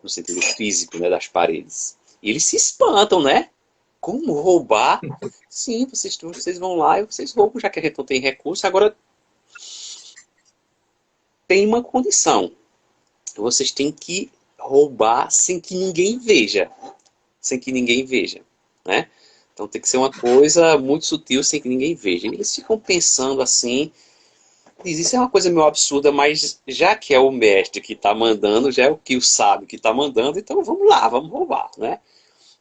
no sentido físico, né, das paredes. E eles se espantam, né? Como roubar? Sim, vocês vão lá e vocês roubam, já que a gente não tem recurso. Agora, tem uma condição. Vocês têm que roubar sem que ninguém veja. Sem que ninguém veja, né? Então tem que ser uma coisa muito sutil, sem que ninguém veja. E eles ficam pensando assim, diz, isso é uma coisa meio absurda, mas já que é o mestre que está mandando, já é o que o sábio que está mandando, então vamos lá, vamos roubar, né?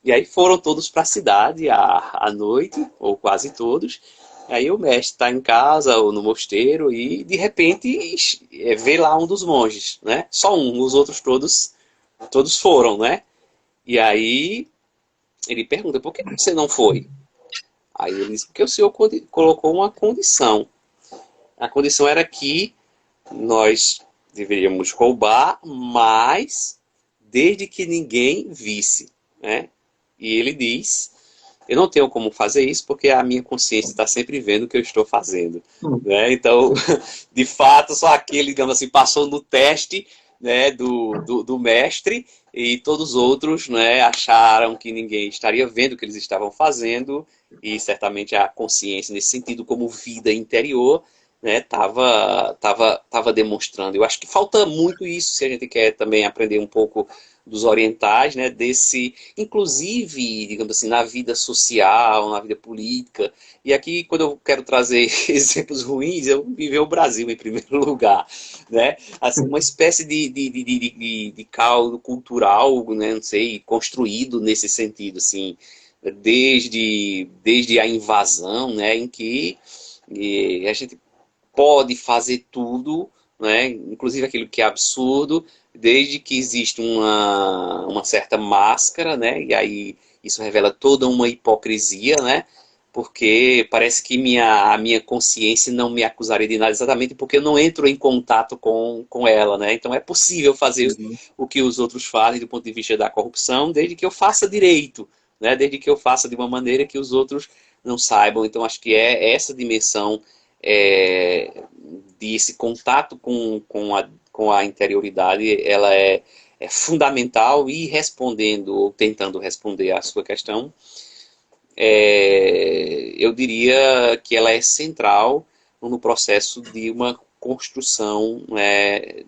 E aí foram todos para a cidade à noite, ou quase todos. Aí o mestre está em casa ou no mosteiro e de repente vê lá um dos monges, né? Só um, os outros todos foram, né? E aí ele pergunta, por que você não foi? Aí ele diz, porque o senhor colocou uma condição. A condição era que nós deveríamos roubar, mas desde que ninguém visse, né? E ele diz, eu não tenho como fazer isso porque a minha consciência está sempre vendo o que eu estou fazendo. Né? Então, de fato, só aquele, digamos assim, passou no teste, né, do mestre, e todos os outros, né, acharam que ninguém estaria vendo o que eles estavam fazendo, e certamente a consciência, nesse sentido, como vida interior, né, tava demonstrando. Eu acho que falta muito isso, se a gente quer também aprender um pouco dos orientais, né, inclusive, digamos assim, na vida social, na vida política. E aqui, quando eu quero trazer exemplos ruins, eu viver o Brasil em primeiro lugar, né? Assim, uma espécie de caldo cultural, né, não sei, construído nesse sentido, assim, desde a invasão, né, em que a gente pode fazer tudo, né, inclusive aquilo que é absurdo, desde que existe uma certa máscara, né, e aí isso revela toda uma hipocrisia, né? Porque parece que a minha consciência não me acusaria de nada exatamente porque eu não entro em contato com ela, né? Então é possível fazer o que os outros fazem do ponto de vista da corrupção, desde que eu faça direito, né? Desde que eu faça de uma maneira que os outros não saibam. Então acho que é essa dimensão desse contato com a interioridade, ela é fundamental. E respondendo, ou tentando responder à sua questão, eu diria que ela é central no processo de uma construção,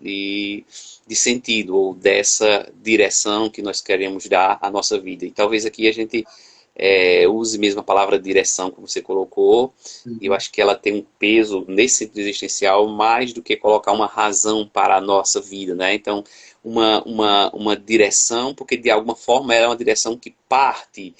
de sentido, ou dessa direção que nós queremos dar à nossa vida. E talvez aqui a gente use mesmo a palavra direção, como você colocou, e eu acho que ela tem um peso nesse sentido existencial mais do que colocar uma razão para a nossa vida, né? Então, uma direção, porque de alguma forma ela é uma direção que parte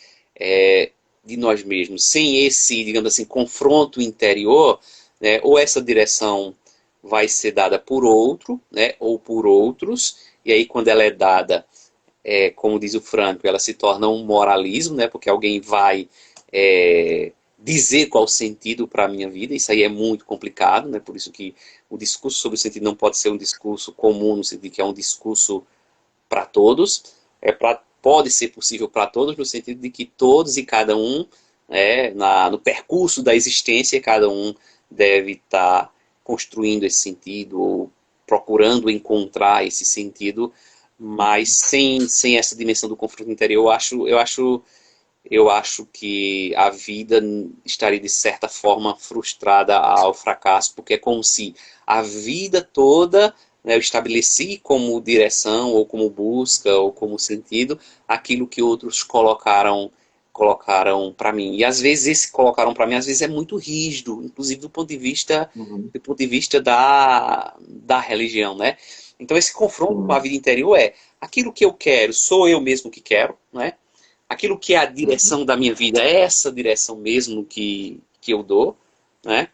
de nós mesmos. Sem esse, digamos assim, confronto interior, né, ou essa direção vai ser dada por outro, né, ou por outros, e aí quando ela é dada, como diz o Franco, ela se torna um moralismo, né, porque alguém vai dizer qual o sentido para a minha vida. Isso aí é muito complicado, né, por isso que o discurso sobre o sentido não pode ser um discurso comum, no sentido de que é um discurso para todos, pode ser possível para todos, no sentido de que todos e cada um, no percurso da existência, cada um deve estar construindo esse sentido, ou procurando encontrar esse sentido, mas sem essa dimensão do confronto interior, eu acho que a vida estaria, de certa forma, frustrada ao fracasso, porque é como se a vida toda, né, eu estabeleci como direção, ou como busca, ou como sentido, aquilo que outros colocaram para mim. E às vezes esse colocaram para mim, às vezes é muito rígido, inclusive do ponto de vista, da religião, né? Então esse confronto com a vida interior aquilo que eu quero, sou eu mesmo que quero, né? Aquilo que é a direção da minha vida, é essa direção mesmo que eu dou, né?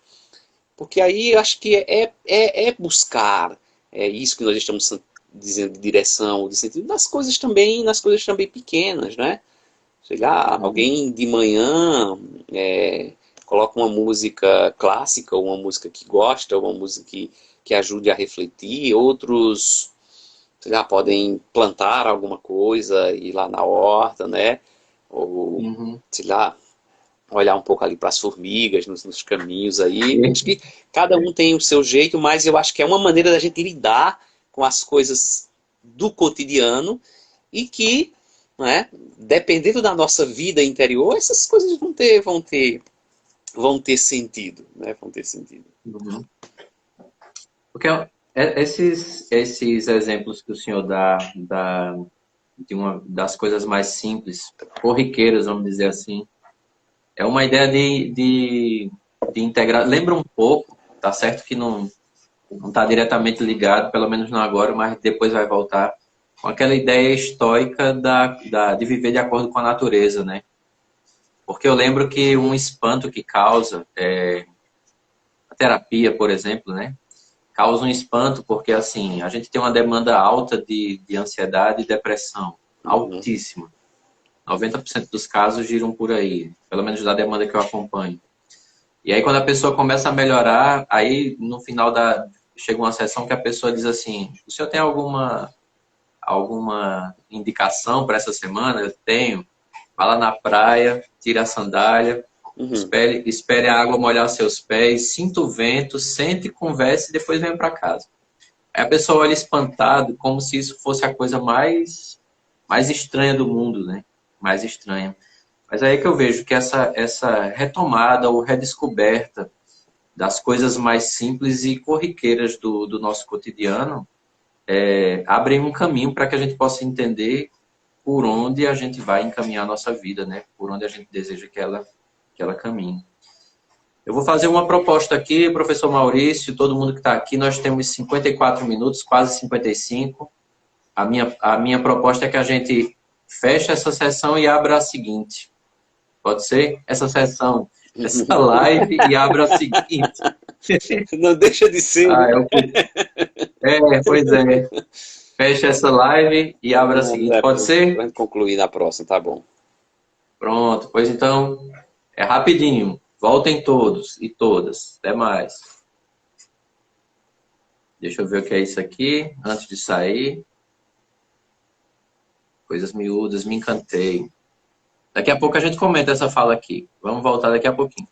Porque aí eu acho que é buscar isso que nós estamos dizendo, de direção, de sentido, nas coisas também pequenas, né? Sei lá, alguém de manhã coloca uma música clássica, ou uma música que gosta, ou uma música que ajude a refletir. Outros, sei lá, podem plantar alguma coisa, ir lá na horta, né? Ou, sei lá, olhar um pouco ali para as formigas nos caminhos aí. Acho que cada um tem o seu jeito, mas eu acho que é uma maneira da gente lidar com as coisas do cotidiano, e que, né, dependendo da nossa vida interior, essas coisas vão ter sentido, né? Vão ter sentido. Porque esses exemplos que o senhor dá das coisas mais simples, corriqueiras, vamos dizer assim, é uma ideia de integrar. Lembra um pouco, tá certo que não está diretamente ligado, pelo menos não agora, mas depois vai voltar, com aquela ideia estoica de viver de acordo com a natureza, né? Porque eu lembro que um espanto que causa, a terapia, por exemplo, né? Causa um espanto porque, assim, a gente tem uma demanda alta de ansiedade e depressão, altíssima. 90% dos casos giram por aí, pelo menos da demanda que eu acompanho. E aí, quando a pessoa começa a melhorar, aí no final chega uma sessão que a pessoa diz assim: o senhor tem alguma indicação para essa semana? Eu tenho. Vá lá na praia, tira a sandália, espere a água molhar seus pés, sinta o vento, sente, converse e depois venha para casa. Aí a pessoa olha espantado, como se isso fosse a coisa mais estranha do mundo, né? Mais estranha. Mas aí é que eu vejo que essa retomada ou redescoberta das coisas mais simples e corriqueiras do nosso cotidiano abrem um caminho para que a gente possa entender por onde a gente vai encaminhar a nossa vida, né? Por onde a gente deseja que ela caminhe. Eu vou fazer uma proposta aqui, professor Maurício, todo mundo que está aqui, nós temos 54 minutos, quase 55. A minha proposta é que a gente feche essa sessão e abra a seguinte. Pode ser? Essa sessão, essa live e abra a seguinte. Não deixa de ser. Pois é. Fecha essa live e abra a seguinte. Pode ser? Vamos concluir na próxima, tá bom. Pronto, pois então, é rapidinho. Voltem todos e todas. Até mais. Deixa eu ver o que é isso aqui, antes de sair. Coisas miúdas, me encantei. Daqui a pouco a gente comenta essa fala aqui. Vamos voltar daqui a pouquinho.